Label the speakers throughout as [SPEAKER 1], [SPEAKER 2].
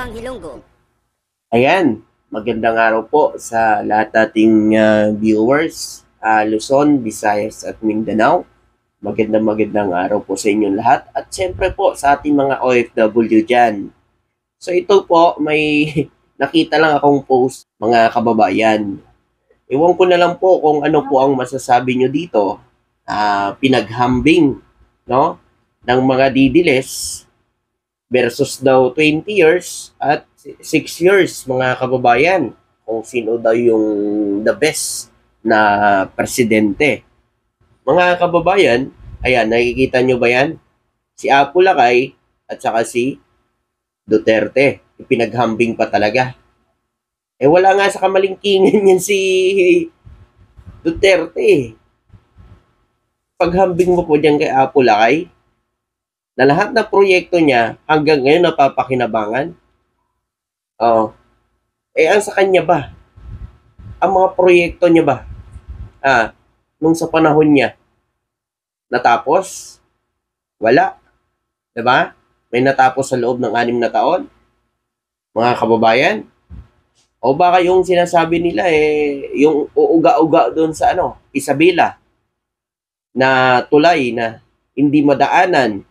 [SPEAKER 1] Tabang Hilonggo.
[SPEAKER 2] Ayan, magandang araw po sa lahat nating viewers, Luzon, Visayas at Mindanao. Magandang araw po sa inyong lahat at syempre po sa ating mga OFW dyan. So ito po, may nakita lang akong post mga kababayan. Ewan ko na lang po kung ano po ang masasabi nyo dito. Pinaghambing, no, ng mga didiles versus daw 20 years at 6 years mga kababayan kung sino daw yung the best na presidente. Mga kababayan, ayan, nakikita nyo ba yan? Si Apo Lakay at saka si Duterte. Pinaghambing pa talaga. Wala nga sa kamalingkingan yan si Duterte. Paghambing mo po dyan kay Apo Lakay, na lahat ng proyekto niya hanggang ngayon napapakinabangan. Ang sa kanya ba? Ang mga proyekto niya ba? Nung sa panahon niya, natapos? Wala. Diba? May natapos sa loob ng 6 na taon? Mga kababayan? O baka yung sinasabi nila yung uuga-uga doon sa Isabela na tulay na hindi madaanan.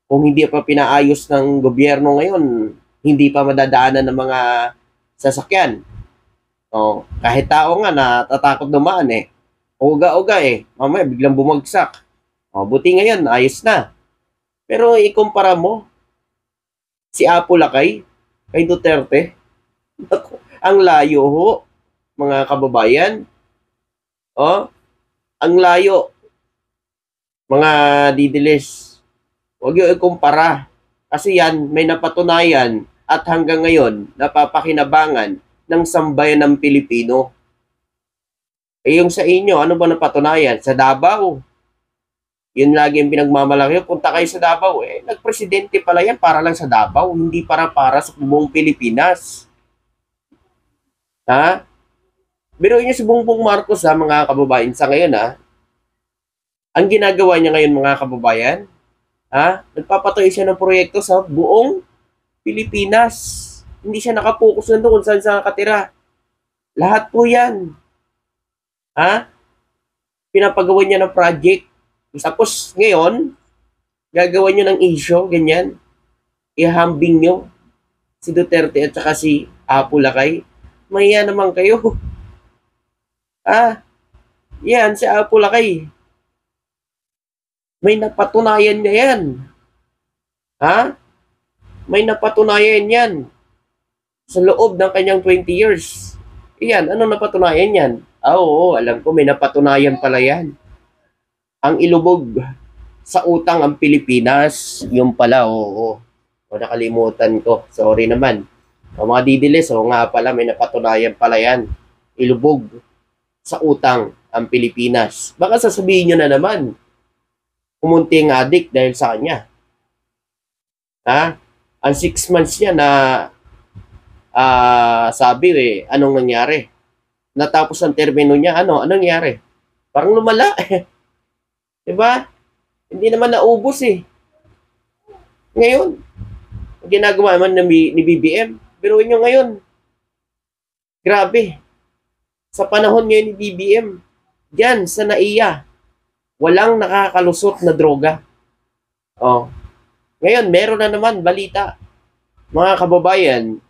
[SPEAKER 2] Kung hindi pa pinaayos ng gobyerno ngayon, hindi pa madadaanan ng mga sasakyan. Kahit tao nga natatakot dumaan uga-uga mamaya biglang bumagsak. Buti ngayon, ayos na. Pero ikumpara mo, si Apo Lakay, kay Duterte, ang layo ho, mga kababayan. Ang layo, mga didilis. Huwag yung ikumpara. Kasi yan, may napatunayan at hanggang ngayon, napapakinabangan ng sambayan ng Pilipino. Yung sa inyo, ano ba napatunayan? Sa Davao. Yun lagi yung pinagmamalaki. Punta kayo sa Davao. Nagpresidente pala yan para lang sa Davao. Hindi para sa buong Pilipinas. Biruin niyo si Bongbong Marcos mga kababayan sa ngayon Ang ginagawa niya ngayon mga kababayan, nagpapatuloy siya ng proyekto sa buong Pilipinas. Hindi siya nakapokus na doon kung saan siya nakatira. Lahat po yan. Pinapagawa niya ng project. Tapos ngayon, gagawa niyo ng issue, ganyan. Ihambing niyo si Duterte at saka si Apo Lakay. Mahiya naman kayo. Yan, si Apo Lakay. May napatunayan niya yan. May napatunayan yan sa loob ng kanyang 20 years. Iyan, anong napatunayan yan? Oo, alam ko, may napatunayan pala yan. Ang ilubog sa utang ang Pilipinas, yung pala, oo. Nakalimutan ko, sorry naman. Mga didilis, nga pala, may napatunayan pala yan. Ilubog sa utang ang Pilipinas. Baka sasabihin nyo na naman, kumunting adik dahil sa kanya. Ang 6 months niya na sabi anong nangyari? Natapos ang termino niya, anong nangyari? Parang lumala diba? Hindi naman naubos Ngayon, ginagawa naman ni BBM. Pero nyo ngayon, grabe. Sa panahon ngayon ni BBM, diyan sa NAIA, walang nakakalusot na droga. Ngayon, meron na naman balita. Mga kababayan,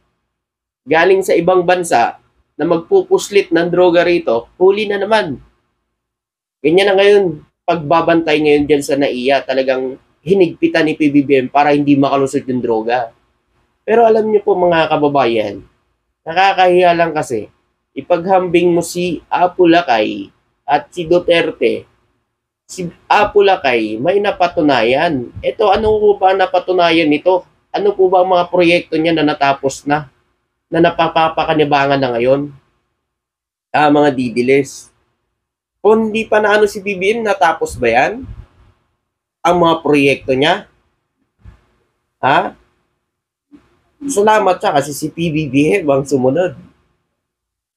[SPEAKER 2] galing sa ibang bansa na magpupuslit ng droga rito, huli na naman. Ganyan na ngayon, pagbabantay ngayon dyan sa NAIA, talagang hinigpitan ni PBBM para hindi makalusot yung droga. Pero alam niyo po mga kababayan, nakakahiya lang kasi, ipaghambing mo si Apo Lakay at si Duterte. Si Apo Lakay may napatunayan. Ito, ano po ba napatunayan nito? Ano po ba ang mga proyekto niya na natapos na napapakanibangan na ngayon? Mga didilis. Kung hindi pa na si BBM, natapos ba yan? Ang mga proyekto niya? Salamat siya kasi si PBBM ang sumunod.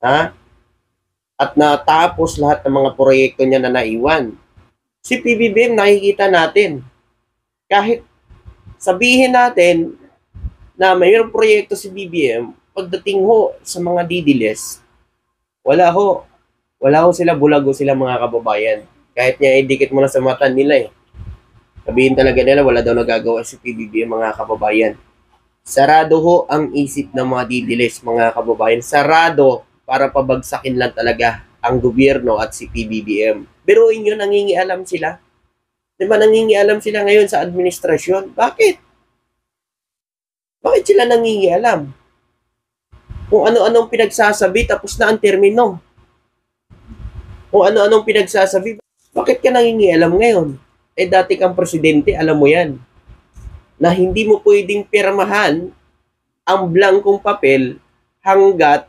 [SPEAKER 2] At natapos lahat ng mga proyekto niya na naiwan. Si PBBM nakikita natin. Kahit sabihin natin na mayroong proyekto si BBM, pagdating ho sa mga didiles, wala ho. Wala ho sila, bulago sila mga kababayan. Kahit nga idikit mo na sa mata nila eh. Sabihin talaga nila, wala daw nagagawa si PBBM mga kababayan. Sarado ho ang isip ng mga didiles mga kababayan. Sarado para pabagsakin lang talaga ang gobyerno at si PBBM. Pero inyo, nangingialam sila. Diba nangingialam sila ngayon sa administrasyon? Bakit? Bakit sila nangingialam? Kung ano-anong pinagsasabi, tapos na ang termino. Kung ano-anong pinagsasabi, bakit ka nangingialam ngayon? Eh dati kang presidente, alam mo yan, na hindi mo pwedeng pirmahan ang blankong papel hanggat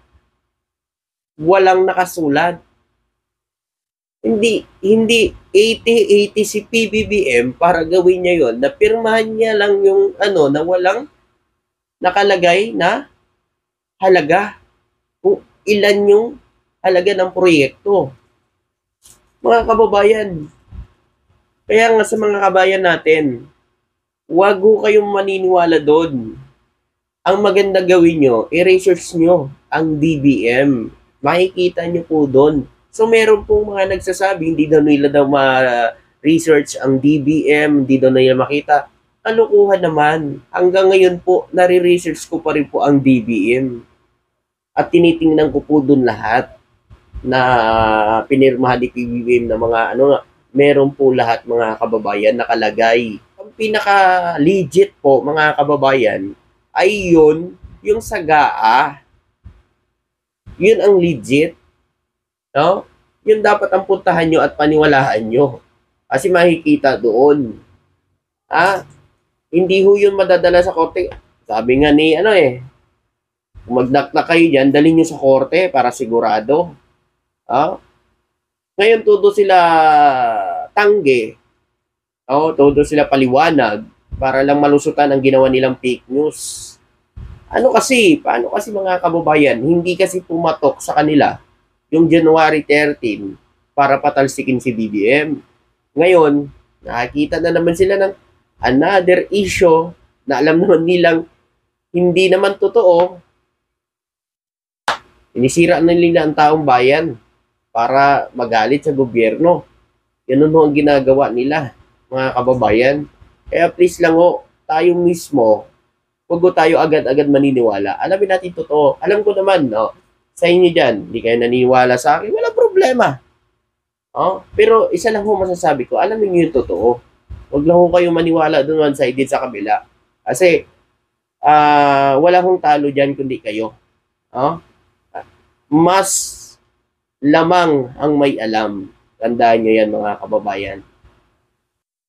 [SPEAKER 2] walang nakasulat. Hindi 80-80 si PBBM para gawin niya yon, na pirmahan niya lang yung na walang nakalagay na halaga, kung ilan yung halaga ng proyekto. Mga kababayan, kaya nga sa mga kabayan natin, wag ho kayong maniniwala doon. Ang maganda gawin nyo, i-research nyo ang DBM. Makikita nyo po doon. So meron pong mga nagsasabi, hindi daw nila ma-research ang DBM, hindi daw nila makita. Kalukuhan naman. Hanggang ngayon po, nare-research ko pa rin po ang DBM. At tinitingnan ko po doon lahat na pinirmahan ni PBBM na mga meron po lahat mga kababayan nakalagay. Ang pinaka-legit po mga kababayan ay yung sa GAA. Yun ang legit. No? Yun dapat ang puntahan nyo at paniwalaan nyo. Kasi makikita doon. Hindi ho yun madadala sa korte. Sabi nga ni kung magdakdak kayo dyan, dalhin nyo sa korte para sigurado. Ngayon, todo sila tangge. Todo sila paliwanag para lang malusutan ang ginawa nilang fake news. Paano kasi mga kababayan, hindi kasi pumatok sa kanila yung January 13 para patalsikin si BBM. Ngayon, nakakita na naman sila ng another issue na alam naman nilang hindi naman totoo. Inisira na nila ang taong bayan para magalit sa gobyerno. Ganun ho ang ginagawa nila, mga kababayan. Kaya please lang ho, tayo mismo, huwag tayo agad-agad maniniwala. Alamin natin totoo. Alam ko naman, sa inyo dyan, hindi kayo naniniwala sa akin, wala problema. Pero isa lang ho masasabi ko, alamin nyo yung totoo. Huwag lang ho kayo maniwala doon sa edit sa kabila. Kasi, wala hong talo dyan kundi kayo. Mas lamang ang may alam. Tandaan nyo yan mga kababayan.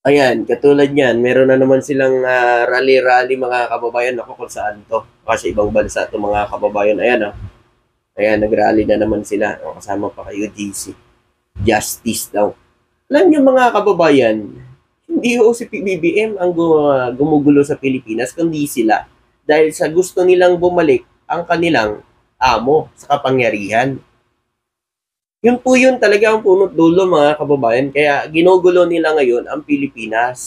[SPEAKER 2] Ayan, katulad yan, meron na naman silang rally-rally mga kababayan. Ako kung saan to. Kasi ibang bansa to mga kababayan. Ayan Ayan, nag-rally na naman sila. Kasama pa kayo, GC. Justice daw. Alam nyo mga kababayan, hindi ho si PBBM ang gumugulo sa Pilipinas, kundi sila. Dahil sa gusto nilang bumalik ang kanilang amo sa kapangyarihan. Yun po yun talaga ang punot dulo mga kababayan. Kaya ginugulo nila ngayon ang Pilipinas.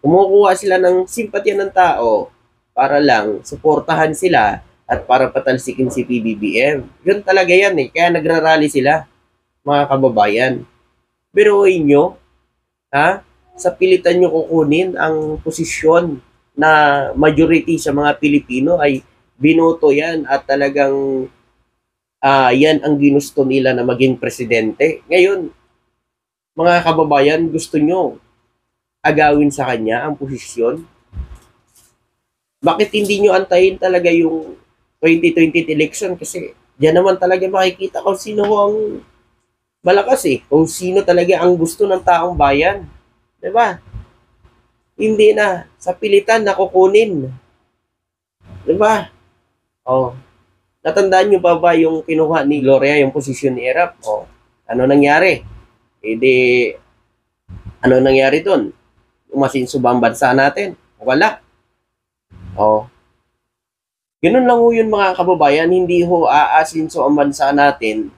[SPEAKER 2] Kumukuha sila ng simpatya ng tao para lang suportahan sila at para patalsikin si PBBM. Yun talaga yan Kaya nagrarally sila mga kababayan. Pero inyo, sa pilitan nyo kukunin ang posisyon na majority sa mga Pilipino ay binoto yan at talagang yan ang ginusto nila na maging presidente. Ngayon, mga kababayan, gusto nyo agawin sa kanya ang posisyon? Bakit hindi nyo antayin talaga yung 2020 election? Kasi diyan naman talaga makikita kung sino ang malakas kung sino talaga ang gusto ng taong bayan. Diba? Hindi na sa pilitan na kukunin. Diba? Natandaan nyo ba yung kinuha ni Gloria yung posisyon ni Erap? Ano nangyari? Ano nangyari doon? Umasinso ba ang bansa natin? Wala. Ganun lang ho yun mga kababayan, hindi ho aasinso ang bansa natin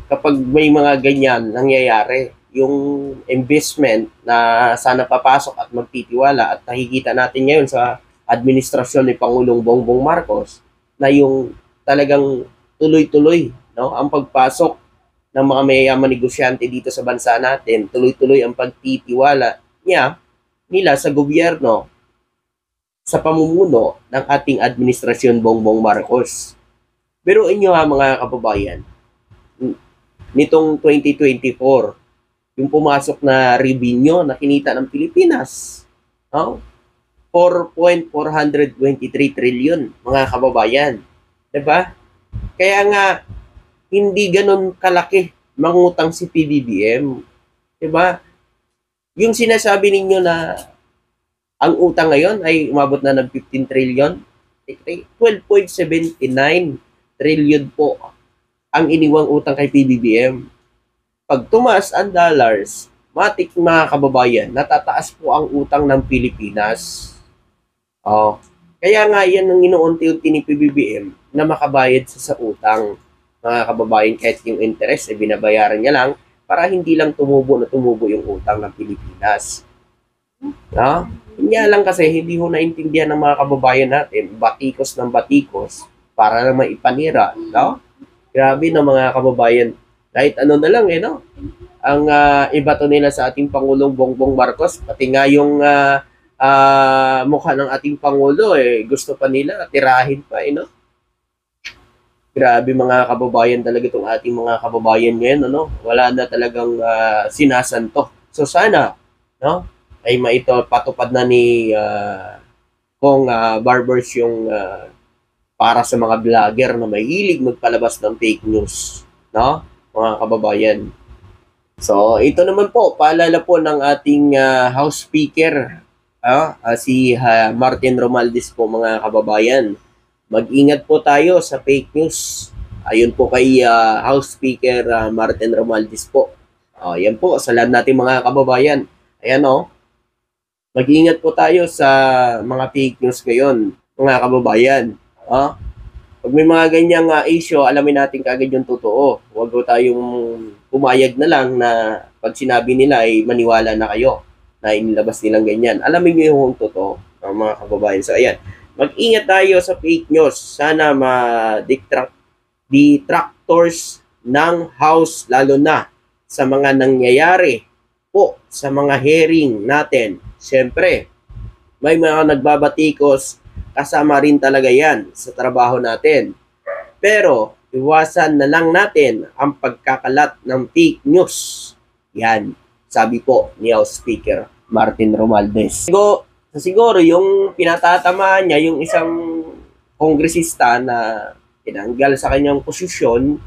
[SPEAKER 2] kapag may mga ganyan nangyayari. Yung investment na sana papasok at magtitiwala at nakikita natin ngayon sa administrasyon ni Pangulong Bongbong Marcos na yung talagang tuloy-tuloy, no, ang pagpasok ng mga mayayaman negosyante dito sa bansa natin, tuloy-tuloy ang pagtitiwala nila sa gobyerno sa pamumuno ng ating administrasyon Bongbong Marcos. Pero inyo mga kababayan, nitong 2024, yung pumasok na revenue na kinita ng Pilipinas, no? 4.423 trillion, mga kababayan. Diba? Kaya nga, hindi ganun kalaki mangutang si PBBM. Diba? Yung sinasabi ninyo na ang utang ngayon ay umabot na ng 15 trillion, 12.79 trillion po ang iniwang utang kay PBBM. Pag tumaas ang dollars, matik mga kababayan, natataas po ang utang ng Pilipinas. Kaya nga yan ang inuunti-unti ni PBBM na makabayad sa utang. Mga kababayan, kahit yung interest ay binabayaran niya lang para hindi lang tumubo yung utang ng Pilipinas. No? Kanya lang kasi hindi ho naintindihan ng mga kababayan natin, batikos ng batikos para na maipanira. No? Grabe na mga kababayan. Kahit ano na lang no? Ang ibato nila sa ating Pangulong Bongbong Marcos, pati nga yung mukha ng ating Pangulo, gusto pa nila, tirahin pa, no? Grabe mga kababayan talaga itong ating mga kababayan ngayon, ano? Wala na talagang sinasanto. So sana, no? Ay patupad na ni Kong Barbers yung para sa mga vlogger na mahilig magpalabas ng fake news, no? Mga kababayan. So, ito naman po, paalala po ng ating House Speaker, si Martin Romualdez po mga kababayan. Mag-ingat po tayo sa fake news. Ayun po kay House Speaker Martin Romualdez po. Yan po, sa lahat natin mga kababayan. Ayan mag-ingat po tayo sa mga fake news ngayon, mga kababayan. Pag may mga ganyang issue, alamin natin kaagad yung totoo. Huwag po tayong pumayag na lang na pag sinabi nila ay maniwala na kayo na inilabas nilang ganyan. Alamin nyo yung totoo, mga kababayan. So, ayan. Mag-ingat tayo sa fake news. Sana detractors ng House, lalo na sa mga nangyayari po sa mga hearing natin. Siyempre, may mga nagbabatikos, kasama rin talaga yan sa trabaho natin. Pero, iwasan na lang natin ang pagkakalat ng fake news. Yan, sabi po ni House Speaker Martin Romualdez. Siguro yung pinatatamaan niya, yung isang kongresista na tinanggal sa kanyang posisyon,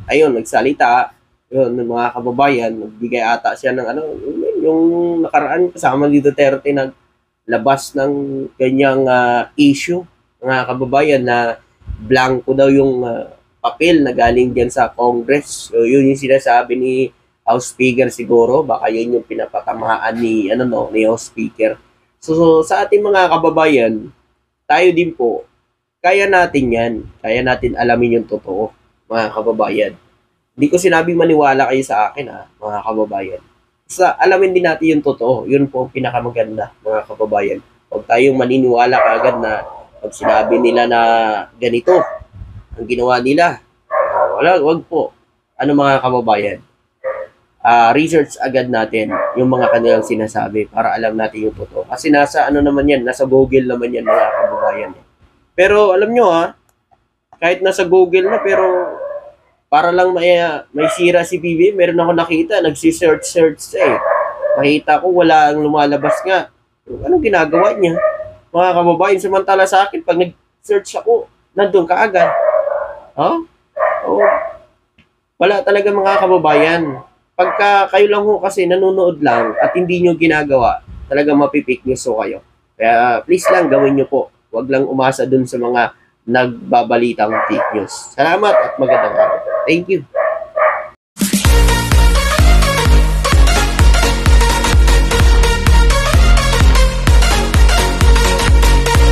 [SPEAKER 2] ayun, nagsalita, yun, ng mga kababayan, nagbigay ata siya ng yung nakaraan kasama ni Duterte naglabas ng ganyang issue, mga kababayan, na blanco daw yung papel na galing dyan sa Congress. So, yun yung sinasabi ni House Speaker siguro, baka yun yung pinapatamaan ni House Speaker. So, sa ating mga kababayan, tayo din po, kaya natin yan. Kaya natin alamin yung totoo, mga kababayan. Hindi ko sinabing maniwala kayo sa akin, mga kababayan. Alamin din natin yung totoo. Yun po ang pinakamaganda, mga kababayan. Huwag tayong maniniwala kaagad na pag sinabi nila na ganito ang ginawa nila. Wag po. Mga kababayan? Research agad natin yung mga kanilang sinasabi para alam natin yung totoo. Kasi nasa nasa Google naman yan, mga kababayan. Pero alam nyo kahit nasa Google na, pero para lang may sira si PBBM, meron ako nakita, nagsi-search Nakita ko wala ang lumalabas nga. Anong ginagawa niya? Mga kababayan, samantala sa akin, pag nag-search ako, nandun ka agad. Wala talaga mga kababayan. Pagka kayo lang kasi nanonood lang at hindi nyo ginagawa, talaga mapipik news kayo. Kaya please lang gawin nyo po. Huwag lang umasa dun sa mga nagbabalitang fake news. Salamat at magandang araw. Thank you.